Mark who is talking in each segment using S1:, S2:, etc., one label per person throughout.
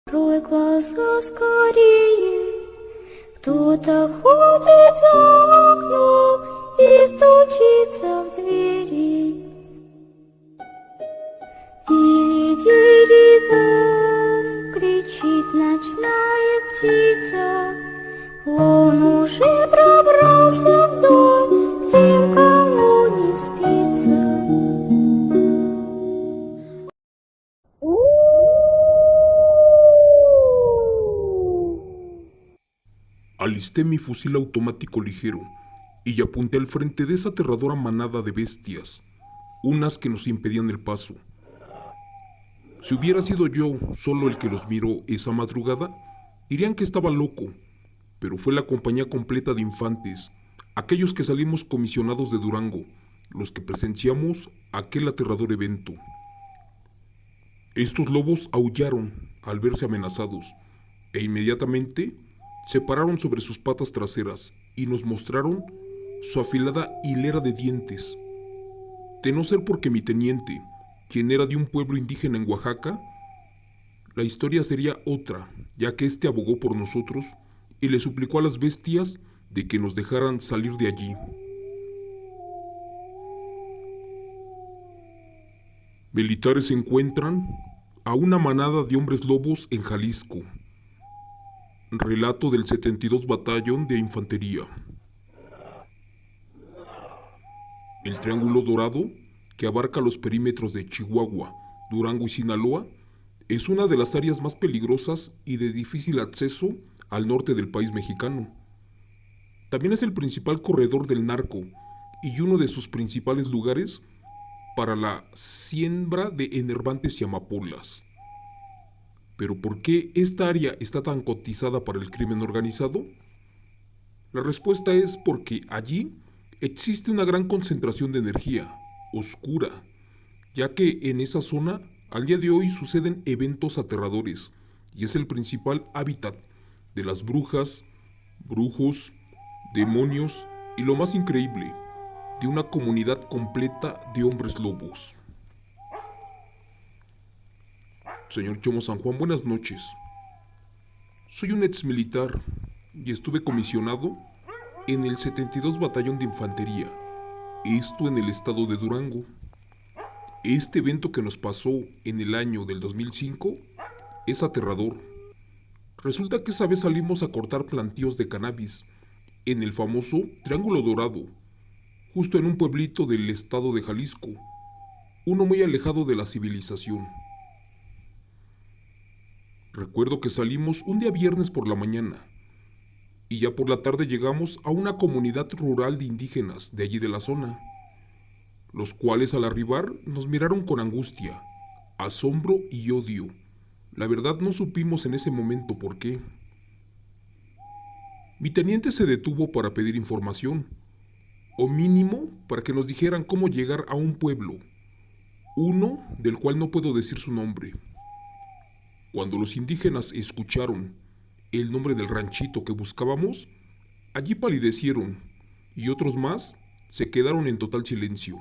S1: Открой глаза скорее, кто-то ходит за окном и стучится в двери. Дили-дили-бом, кричит ночная птица, он уже пробрался в дом, где никому не спится.
S2: Alisté mi fusil automático ligero y apunté al frente de esa aterradora manada de bestias, unas que nos impedían el paso. Si hubiera sido yo solo el que los miró esa madrugada, dirían que estaba loco, pero fue la compañía completa de infantes, aquellos que salimos comisionados de Durango, los que presenciamos aquel aterrador evento. Estos lobos aullaron al verse amenazados e inmediatamente se pararon sobre sus patas traseras y nos mostraron su afilada hilera de dientes. De no ser porque mi teniente, quien era de un pueblo indígena en Oaxaca, la historia sería otra, ya que éste abogó por nosotros y le suplicó a las bestias de que nos dejaran salir de allí. Militares encuentran a una manada de hombres lobos en Jalisco. Relato del 72 Batallón de Infantería. El Triángulo Dorado, que abarca los perímetros de Chihuahua, Durango y Sinaloa, es una de las áreas más peligrosas y de difícil acceso al norte del país mexicano. También es el principal corredor del narco y uno de sus principales lugares para la siembra de enervantes y amapolas. ¿Pero por qué esta área está tan cotizada para el crimen organizado? La respuesta es porque allí existe una gran concentración de energía oscura, ya que en esa zona al día de hoy suceden eventos aterradores y es el principal hábitat de las brujas, brujos, demonios y lo más increíble, de una comunidad completa de hombres lobos. Señor Chomo San Juan, buenas noches. Soy un ex militar y estuve comisionado en el 72 Batallón de Infantería, esto en el estado de Durango. Este evento que nos pasó en el año del 2005 es aterrador. Resulta que esa vez salimos a cortar plantíos de cannabis en el famoso Triángulo Dorado, justo en un pueblito del estado de Jalisco, uno muy alejado de la civilización. Recuerdo que salimos un día viernes por la mañana y ya por la tarde llegamos a una comunidad rural de indígenas de allí de la zona, los cuales al arribar nos miraron con angustia, asombro y odio. La verdad no supimos en ese momento por qué. Mi teniente se detuvo para pedir información, o mínimo para que nos dijeran cómo llegar a un pueblo, uno del cual no puedo decir su nombre. Cuando los indígenas escucharon el nombre del ranchito que buscábamos, allí palidecieron y otros más se quedaron en total silencio.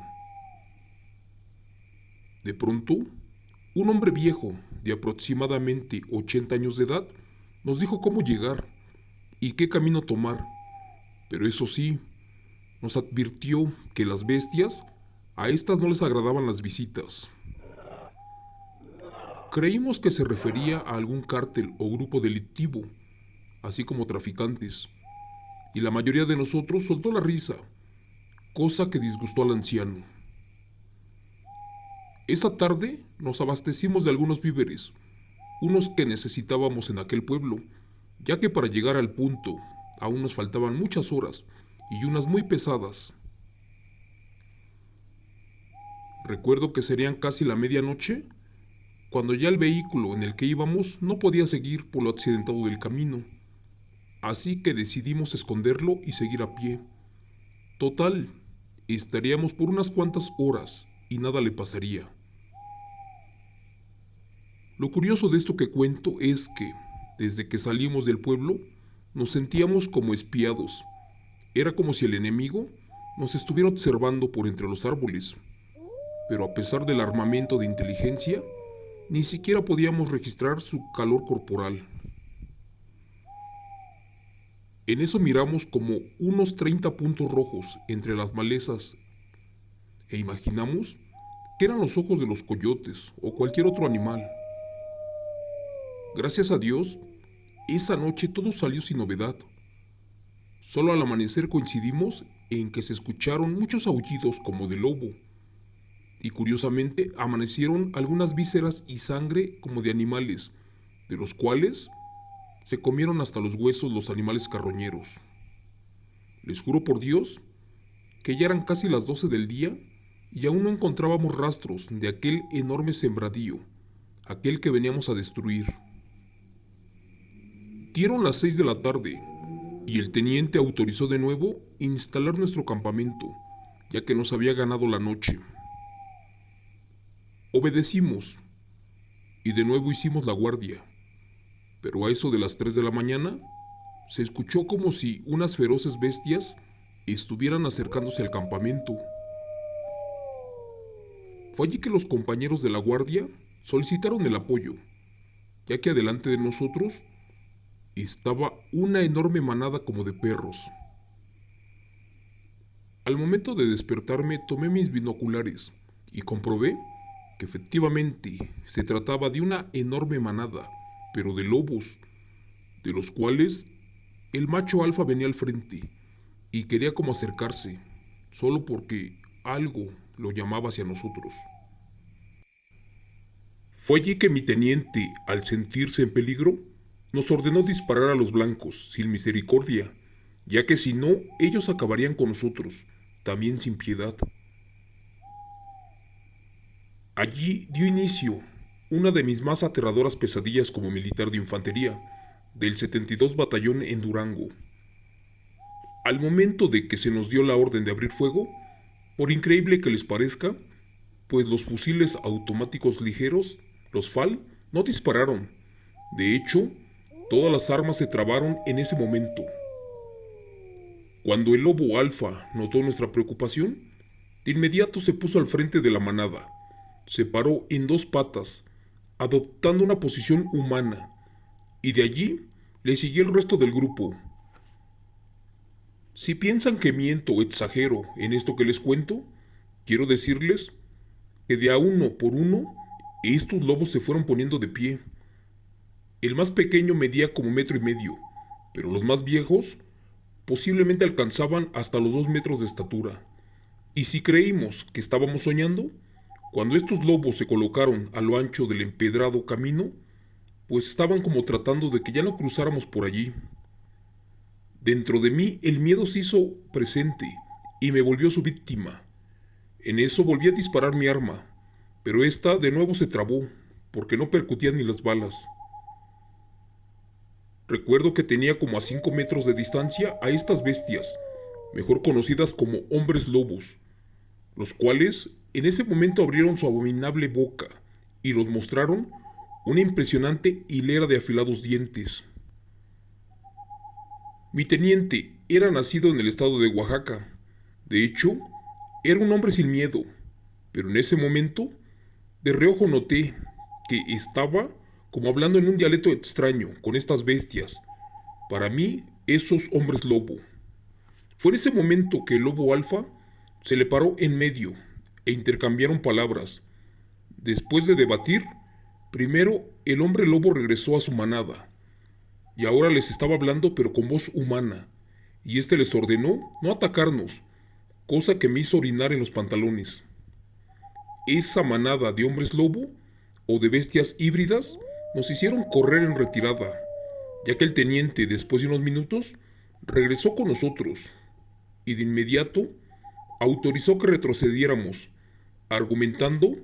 S2: De pronto, un hombre viejo de aproximadamente 80 años de edad nos dijo cómo llegar y qué camino tomar, pero eso sí, nos advirtió que las bestias, a estas no les agradaban las visitas. Creímos que se refería a algún cártel o grupo delictivo, así como traficantes, y la mayoría de nosotros soltó la risa, cosa que disgustó al anciano. Esa tarde nos abastecimos de algunos víveres, unos que necesitábamos en aquel pueblo, ya que para llegar al punto aún nos faltaban muchas horas y unas muy pesadas. Recuerdo que serían casi la medianoche cuando ya el vehículo en el que íbamos no podía seguir por lo accidentado del camino, así que decidimos esconderlo y seguir a pie. Total, estaríamos por unas cuantas horas y nada le pasaría. Lo curioso de esto que cuento es que, desde que salimos del pueblo, nos sentíamos como espiados. Era como si el enemigo nos estuviera observando por entre los árboles. Pero a pesar del armamento de inteligencia, ni siquiera podíamos registrar su calor corporal. En eso miramos como unos 30 puntos rojos entre las malezas e imaginamos que eran los ojos de los coyotes o cualquier otro animal. Gracias a Dios, esa noche todo salió sin novedad. Solo al amanecer coincidimos en que se escucharon muchos aullidos como de lobo, y curiosamente amanecieron algunas vísceras y sangre como de animales, de los cuales se comieron hasta los huesos los animales carroñeros. Les juro por Dios que ya eran casi las 12 del día y aún no encontrábamos rastros de aquel enorme sembradío, aquel que veníamos a destruir. Dieron las 6 de la tarde y el teniente autorizó de nuevo instalar nuestro campamento, ya que nos había ganado la noche. Obedecimos y de nuevo hicimos la guardia, pero a eso de las 3 de la mañana se escuchó como si unas feroces bestias estuvieran acercándose al campamento. Fue allí que los compañeros de la guardia solicitaron el apoyo, ya que adelante de nosotros estaba una enorme manada como de perros. Al momento de despertarme tomé mis binoculares y comprobé que efectivamente se trataba de una enorme manada, pero de lobos, de los cuales el macho alfa venía al frente y quería como acercarse, solo porque algo lo llamaba hacia nosotros. Fue allí que mi teniente, al sentirse en peligro, nos ordenó disparar a los blancos sin misericordia, ya que si no, ellos acabarían con nosotros, también sin piedad. Allí dio inicio una de mis más aterradoras pesadillas como militar de infantería, del 72 Batallón en Durango. Al momento de que se nos dio la orden de abrir fuego, por increíble que les parezca, pues los fusiles automáticos ligeros, los FAL, no dispararon. De hecho, todas las armas se trabaron en ese momento. Cuando el lobo alfa notó nuestra preocupación, de inmediato se puso al frente de la manada. Se paró en 2 patas, adoptando una posición humana, y de allí le siguió el resto del grupo. Si piensan que miento o exagero en esto que les cuento, quiero decirles que de a uno por uno, estos lobos se fueron poniendo de pie. El más pequeño medía como 1,5 metros, pero los más viejos posiblemente alcanzaban hasta los 2 metros de estatura. Y si creímos que estábamos soñando, cuando estos lobos se colocaron a lo ancho del empedrado camino, pues estaban como tratando de que ya no cruzáramos por allí. Dentro de mí el miedo se hizo presente y me volvió su víctima. En eso volví a disparar mi arma, pero esta de nuevo se trabó, porque no percutían ni las balas. Recuerdo que tenía como a 5 metros de distancia a estas bestias, mejor conocidas como hombres lobos, los cuales en ese momento abrieron su abominable boca y nos mostraron una impresionante hilera de afilados dientes. Mi teniente era nacido en el estado de Oaxaca. De hecho, era un hombre sin miedo, pero en ese momento, de reojo noté que estaba como hablando en un dialecto extraño con estas bestias. Para mí, esos hombres lobo. Fue en ese momento que el lobo alfa se le paró en medio e intercambiaron palabras. Después de debatir, primero el hombre lobo regresó a su manada y ahora les estaba hablando pero con voz humana, y este les ordenó no atacarnos, cosa que me hizo orinar en los pantalones. Esa manada de hombres lobo o de bestias híbridas nos hicieron correr en retirada, ya que el teniente, después de unos minutos, regresó con nosotros y de inmediato autorizó que retrocediéramos, argumentando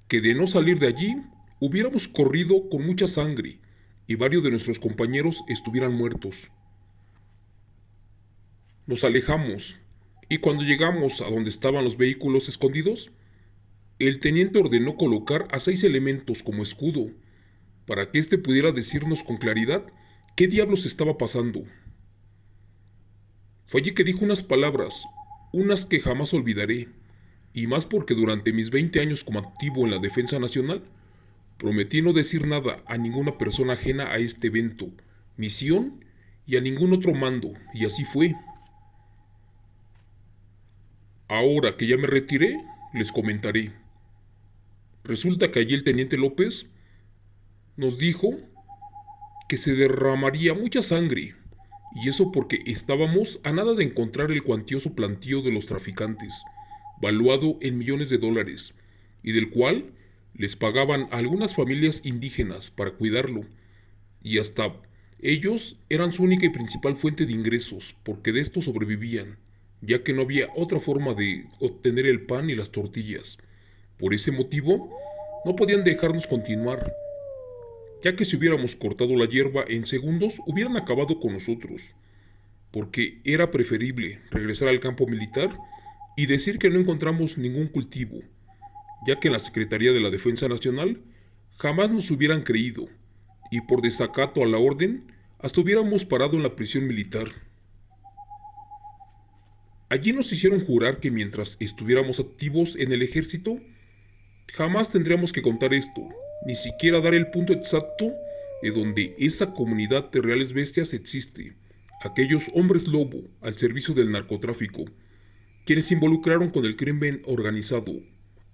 S2: que de no salir de allí hubiéramos corrido con mucha sangre y varios de nuestros compañeros estuvieran muertos. Nos alejamos y cuando llegamos a donde estaban los vehículos escondidos, el teniente ordenó colocar a 6 elementos como escudo para que éste pudiera decirnos con claridad qué diablos estaba pasando. Fue allí que dijo unas palabras, unas que jamás olvidaré, y más porque durante mis 20 años como activo en la defensa nacional, Prometí no decir nada a ninguna persona ajena a este evento, misión y a ningún otro mando, y así fue. Ahora que ya me retiré, les comentaré. Resulta que allí el teniente López nos dijo que se derramaría mucha sangre, y eso porque estábamos a nada de encontrar el cuantioso plantío de los traficantes, valuado en millones de dólares, y del cual les pagaban a algunas familias indígenas para cuidarlo, y hasta ellos eran su única y principal fuente de ingresos, porque de esto sobrevivían, ya que no había otra forma de obtener el pan y las tortillas. Por ese motivo, no podían dejarnos continuar, ya que si hubiéramos cortado la hierba en segundos hubieran acabado con nosotros, porque era preferible regresar al campo militar y decir que no encontramos ningún cultivo, ya que en la Secretaría de la Defensa Nacional jamás nos hubieran creído, y por desacato a la orden, hasta hubiéramos parado en la prisión militar. Allí nos hicieron jurar que mientras estuviéramos activos en el ejército, jamás tendríamos que contar esto, ni siquiera dar el punto exacto de donde esa comunidad de reales bestias existe, aquellos hombres lobo al servicio del narcotráfico, quienes se involucraron con el crimen organizado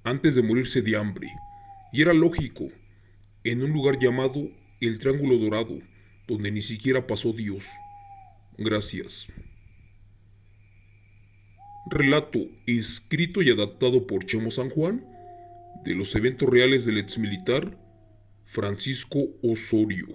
S2: antes de morirse de hambre. Y era lógico, en un lugar llamado el Triángulo Dorado, donde ni siquiera pasó Dios. Gracias. Relato escrito y adaptado por Chemo San Juan de los eventos reales del exmilitar Francisco Osorio.